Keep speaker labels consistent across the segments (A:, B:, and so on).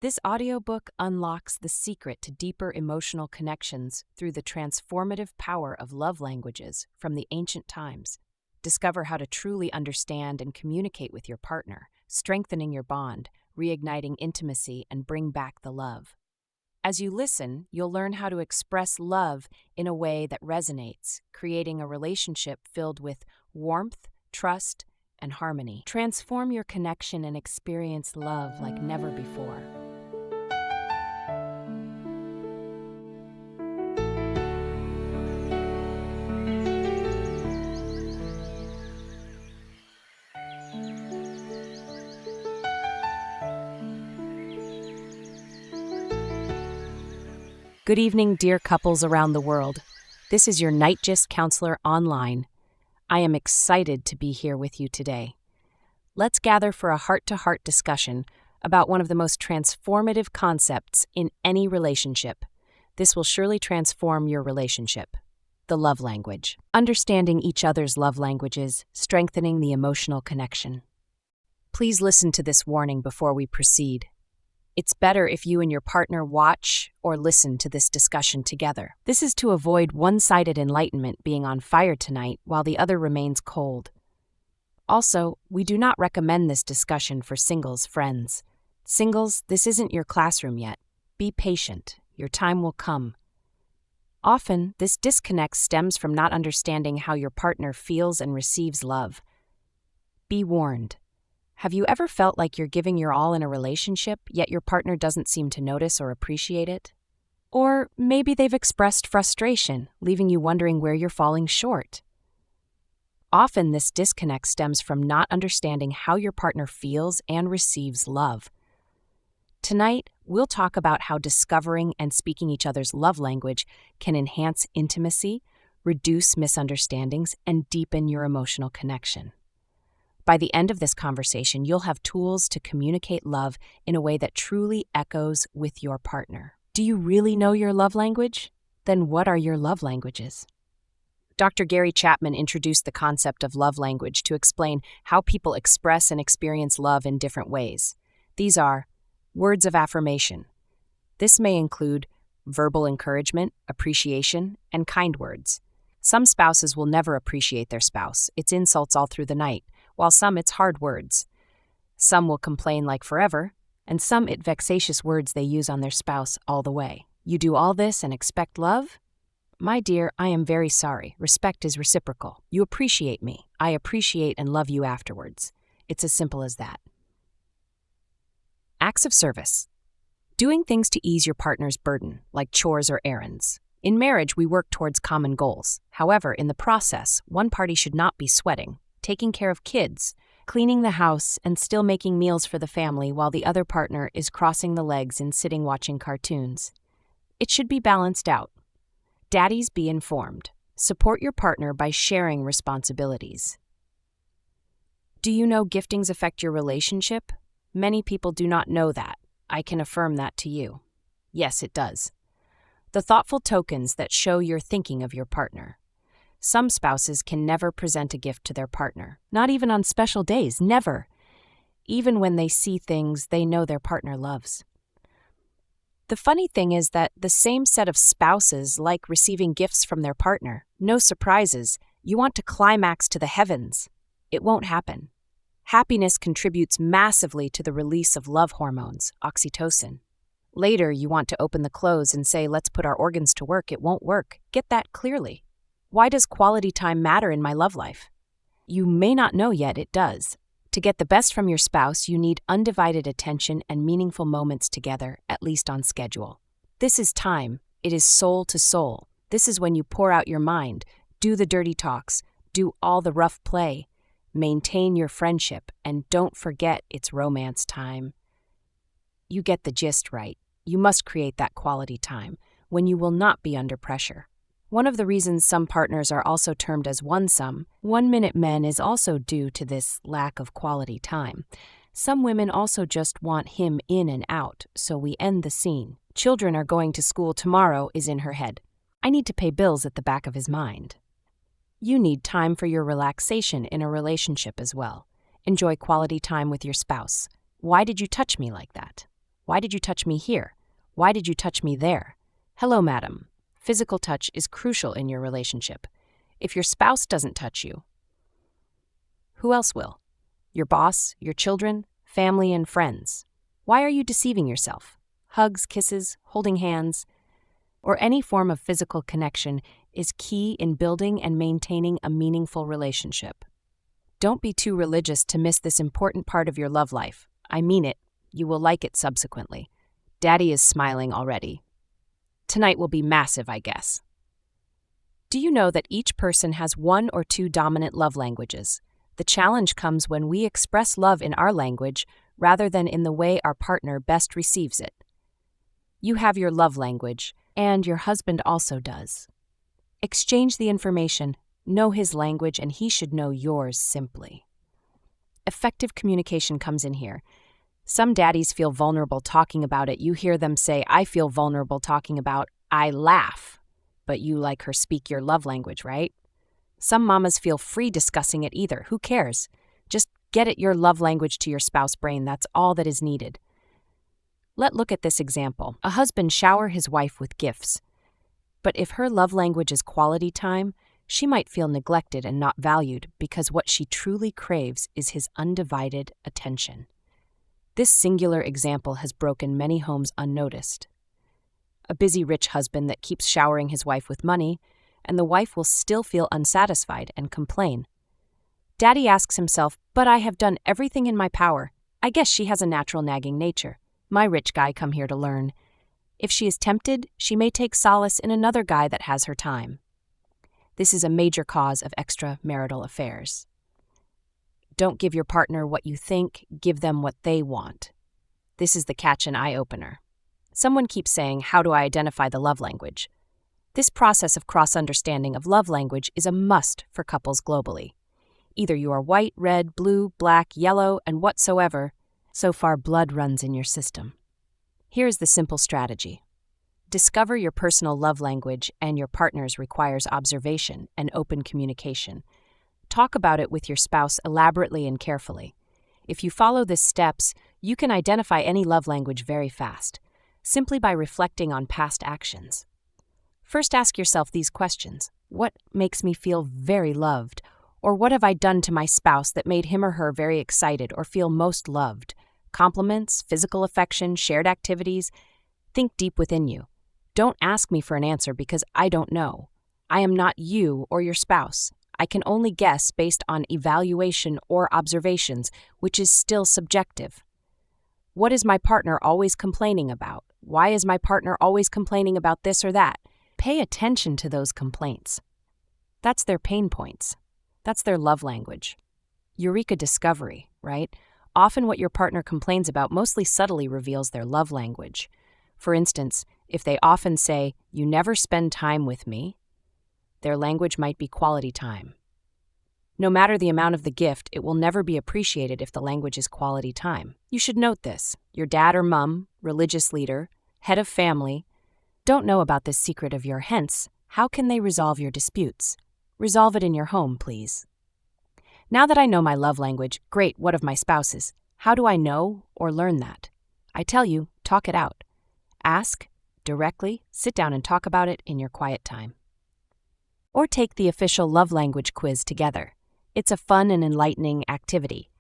A: This audiobook unlocks the secret to deeper emotional connections through the transformative power of love languages from the ancient times. Discover how to truly understand and communicate with your partner, strengthening your bond, reigniting intimacy, and bring back the love. As you listen, you'll learn how to express love in a way that resonates, creating a relationship filled with warmth, trust, and harmony. Transform your connection and experience love like never before. Good evening, dear couples around the world. This is your Night Gist Counselor online. I am excited to be here with you today. Let's gather for a heart-to-heart discussion about one of the most transformative concepts in any relationship. This will surely transform your relationship: the love language. Understanding each other's love languages, strengthening the emotional connection. Please listen to this warning before we proceed. It's better if you and your partner watch or listen to this discussion together. This is to avoid one-sided enlightenment being on fire tonight while the other remains cold. Also, we do not recommend this discussion for singles friends. Singles, this isn't your classroom yet. Be patient. Your time will come. Often, this disconnect stems from not understanding how your partner feels and receives love. Be warned. Have you ever felt like you're giving your all in a relationship, yet your partner doesn't seem to notice or appreciate it? Or maybe they've expressed frustration, leaving you wondering where you're falling short. Often this disconnect stems from not understanding how your partner feels and receives love. Tonight, we'll talk about how discovering and speaking each other's love language can enhance intimacy, reduce misunderstandings, and deepen your emotional connection. By the end of this conversation, you'll have tools to communicate love in a way that truly echoes with your partner. Do you really know your love language? Then what are your love languages? Dr. Chapman introduced the concept of love language to explain how people express and experience love in different ways. These are words of affirmation. This may include verbal encouragement, appreciation, and kind words. Some spouses will never appreciate their spouse. It's insults all through the night, while some it's hard words. Some will complain like forever, and some it's vexatious words they use on their spouse all the way. You do all this and expect love? My dear, I am very sorry. Respect is reciprocal. You appreciate me. I appreciate and love you afterwards. It's as simple as that. Acts of service. Doing things to ease your partner's burden, like chores or errands. In marriage, we work towards common goals. However, in the process, one party should not be sweating, taking care of kids, cleaning the house, and still making meals for the family while the other partner is crossing the legs and sitting watching cartoons. It should be balanced out. Daddies, be informed. Support your partner by sharing responsibilities. Do you know giftings affect your relationship? Many people do not know that. I can affirm that to you. Yes, it does. The thoughtful tokens that show you're thinking of your partner. Some spouses can never present a gift to their partner, not even on special days, never. Even when they see things they know their partner loves. The funny thing is that the same set of spouses like receiving gifts from their partner. No surprises. You want to climax to the heavens. It won't happen. Happiness contributes massively to the release of love hormones, oxytocin. Later, you want to open the clothes and say, let's put our organs to work. It won't work. Get that clearly. Why does quality time matter in my love life? You may not know yet it does. To get the best from your spouse, you need undivided attention and meaningful moments together, at least on schedule. This is time. It is soul to soul. This is when you pour out your mind, do the dirty talks, do all the rough play, maintain your friendship, and don't forget it's romance time. You get the gist, right? You must create that quality time when you will not be under pressure. One of the reasons some partners are also termed as one-minute men is also due to this lack of quality time. Some women also just want him in and out, so we end the scene. Children are going to school tomorrow is in her head. I need to pay bills at the back of his mind. You need time for your relaxation in a relationship as well. Enjoy quality time with your spouse. Why did you touch me like that? Why did you touch me here? Why did you touch me there? Hello, madam. Physical touch is crucial in your relationship. If your spouse doesn't touch you, who else will? Your boss, your children, family, and friends. Why are you deceiving yourself? Hugs, kisses, holding hands, or any form of physical connection is key in building and maintaining a meaningful relationship. Don't be too religious to miss this important part of your love life. I mean it. You will like it subsequently. Daddy is smiling already. Tonight will be massive, I guess. Do you know that each person has one or two dominant love languages? The challenge comes when we express love in our language rather than in the way our partner best receives it. You have your love language, and your husband also does. Exchange the information, know his language, and he should know yours simply. Effective communication comes in here. Some daddies feel vulnerable talking about it. You hear them say, I feel vulnerable talking about, I laugh. But you like her speak your love language, right? Some mamas feel free discussing it either. Who cares? Just get it your love language to your spouse brain. That's all that is needed. Let's look at this example. A husband shower his wife with gifts. But if her love language is quality time, she might feel neglected and not valued because what she truly craves is his undivided attention. This singular example has broken many homes unnoticed. A busy rich husband that keeps showering his wife with money, and the wife will still feel unsatisfied and complain. Daddy asks himself, but I have done everything in my power. I guess she has a natural nagging nature. My rich guy come here to learn. If she is tempted, she may take solace in another guy that has her time. This is a major cause of extramarital affairs. Don't give your partner what you think, give them what they want. This is the catch and eye-opener. Someone keeps saying, how do I identify the love language? This process of cross-understanding of love language is a must for couples globally. Either you are white, red, blue, black, yellow, and whatsoever, so far blood runs in your system. Here's the simple strategy. Discover your personal love language, and your partner's requires observation and open communication. Talk about it with your spouse elaborately and carefully. If you follow these steps, you can identify any love language very fast, simply by reflecting on past actions. First, ask yourself these questions. What makes me feel very loved? Or what have I done to my spouse that made him or her very excited or feel most loved? Compliments, physical affection, shared activities? Think deep within you. Don't ask me for an answer because I don't know. I am not you or your spouse. I can only guess based on evaluation or observations, which is still subjective. What is my partner always complaining about? Why is my partner always complaining about this or that? Pay attention to those complaints. That's their pain points. That's their love language. Eureka discovery, right? Often what your partner complains about mostly subtly reveals their love language. For instance, if they often say, you never spend time with me, their language might be quality time. No matter the amount of the gift, it will never be appreciated if the language is quality time. You should note this. Your dad or mom, religious leader, head of family, don't know about this secret of your hence. How can they resolve your disputes? Resolve it in your home, please. Now that I know my love language, great, what of my spouse's? How do I know or learn that? I tell you, talk it out. Ask, directly, sit down and talk about it in your quiet time. Or take the official love language quiz together. It's a fun and enlightening activity.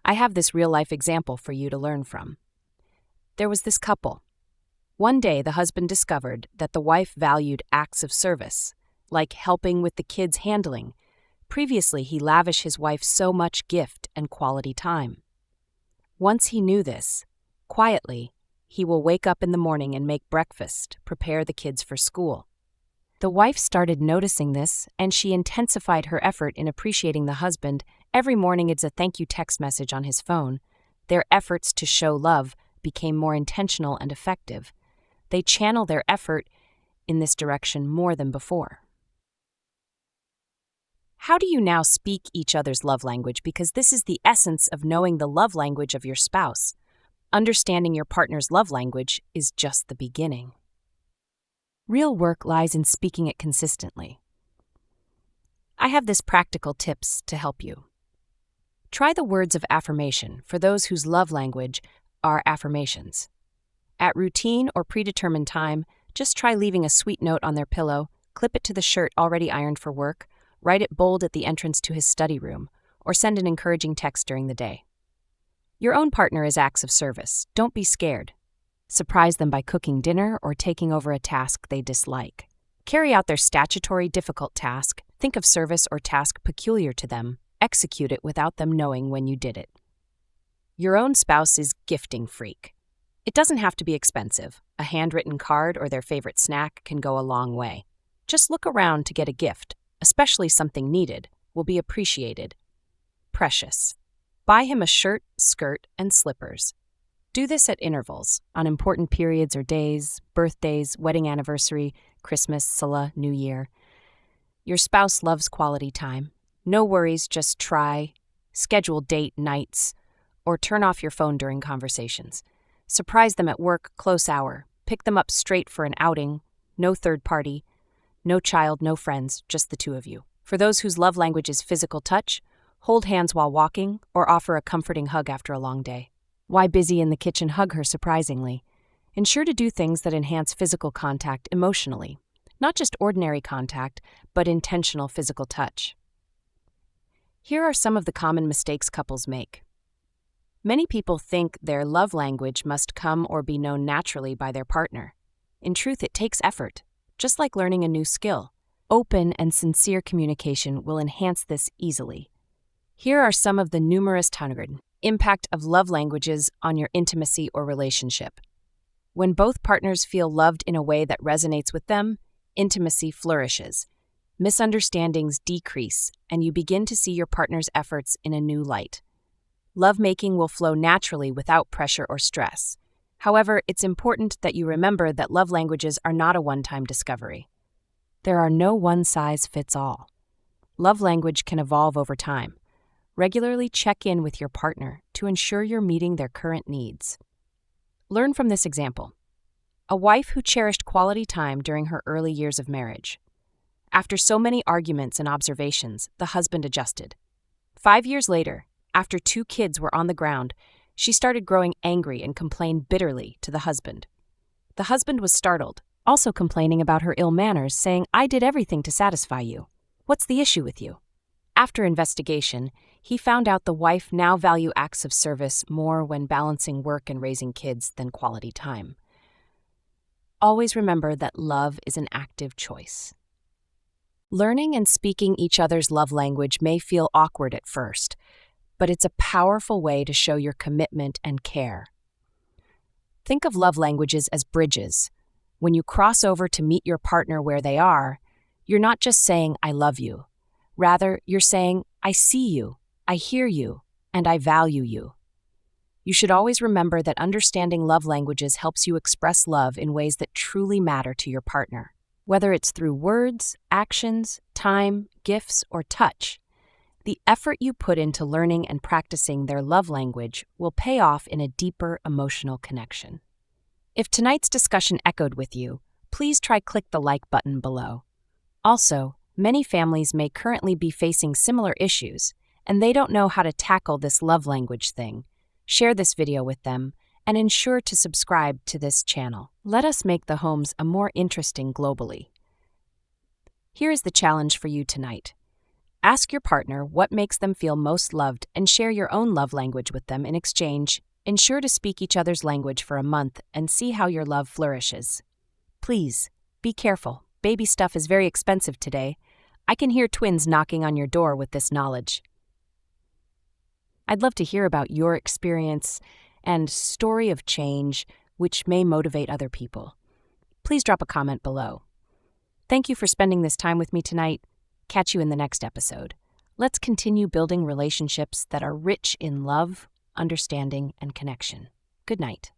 A: I have this real-life example for you to learn from. There was this couple. One day, the husband discovered that the wife valued acts of service, like helping with the kids' handling. Previously, he lavished his wife so much gift and quality time. Once he knew this, quietly, he will wake up in the morning and make breakfast, prepare the kids for school. The wife started noticing this, and she intensified her effort in appreciating the husband. Every morning it's a thank you text message on his phone. Their efforts to show love became more intentional and effective. They channel their effort in this direction more than before. How do you now speak each other's love language? Because this is the essence of knowing the love language of your spouse. Understanding your partner's love language is just the beginning. Real work lies in speaking it consistently. I have this practical tips to help you. Try the words of affirmation for those whose love language are affirmations. At routine or predetermined time, just try leaving a sweet note on their pillow, clip it to the shirt already ironed for work, write it bold at the entrance to his study room, or send an encouraging text during the day. Your own partner is acts of service. Don't be scared. Surprise them by cooking dinner or taking over a task they dislike. Carry out their statutory difficult task, think of service or task peculiar to them, execute it without them knowing when you did it. Your own spouse is gifting freak. It doesn't have to be expensive. A handwritten card or their favorite snack can go a long way. Just look around to get a gift, especially something needed, will be appreciated. Precious. Buy him a shirt, skirt, and slippers. Do this at intervals, on important periods or days, birthdays, wedding anniversary, Christmas, Salah, New Year. Your spouse loves quality time. No worries, just try. Schedule date nights, or turn off your phone during conversations. Surprise them at work, close hour. Pick them up straight for an outing. No third party. No child, no friends, just the two of you. For those whose love language is physical touch, hold hands while walking or offer a comforting hug after a long day. Why busy in the kitchen, hug her surprisingly. Ensure to do things that enhance physical contact emotionally. Not just ordinary contact, but intentional physical touch. Here are some of the common mistakes couples make. Many people think their love language must come or be known naturally by their partner. In truth, it takes effort, just like learning a new skill. Open and sincere communication will enhance this easily. Here are some of the numerous impact of love languages on your intimacy or relationship. When both partners feel loved in a way that resonates with them, intimacy flourishes. Misunderstandings decrease, and you begin to see your partner's efforts in a new light. Lovemaking will flow naturally without pressure or stress. However, it's important that you remember that love languages are not a one-time discovery. There are no one-size-fits-all. Love language can evolve over time. Regularly check in with your partner to ensure you're meeting their current needs. Learn from this example. A wife who cherished quality time during her early years of marriage. After so many arguments and observations, the husband adjusted. 5 years later, after 2 kids were on the ground, she started growing angry and complained bitterly to the husband. The husband was startled, also complaining about her ill manners, saying, "I did everything to satisfy you. What's the issue with you?" After investigation, he found out the wife now valued acts of service more when balancing work and raising kids than quality time. Always remember that love is an active choice. Learning and speaking each other's love language may feel awkward at first, but it's a powerful way to show your commitment and care. Think of love languages as bridges. When you cross over to meet your partner where they are, you're not just saying, "I love you." Rather, you're saying, "I see you, I hear you, and I value you." You should always remember that understanding love languages helps you express love in ways that truly matter to your partner. Whether it's through words, actions, time, gifts, or touch, the effort you put into learning and practicing their love language will pay off in a deeper emotional connection. If tonight's discussion echoed with you, please click the like button below. Also, many families may currently be facing similar issues, and they don't know how to tackle this love language thing. Share this video with them, and ensure to subscribe to this channel. Let us make the homes a more interesting globally. Here is the challenge for you tonight. Ask your partner what makes them feel most loved and share your own love language with them in exchange. Ensure to speak each other's language for a month and see how your love flourishes. Please, be careful. Baby stuff is very expensive today. I can hear twins knocking on your door with this knowledge. I'd love to hear about your experience and story of change, which may motivate other people. Please drop a comment below. Thank you for spending this time with me tonight. Catch you in the next episode. Let's continue building relationships that are rich in love, understanding, and connection. Good night.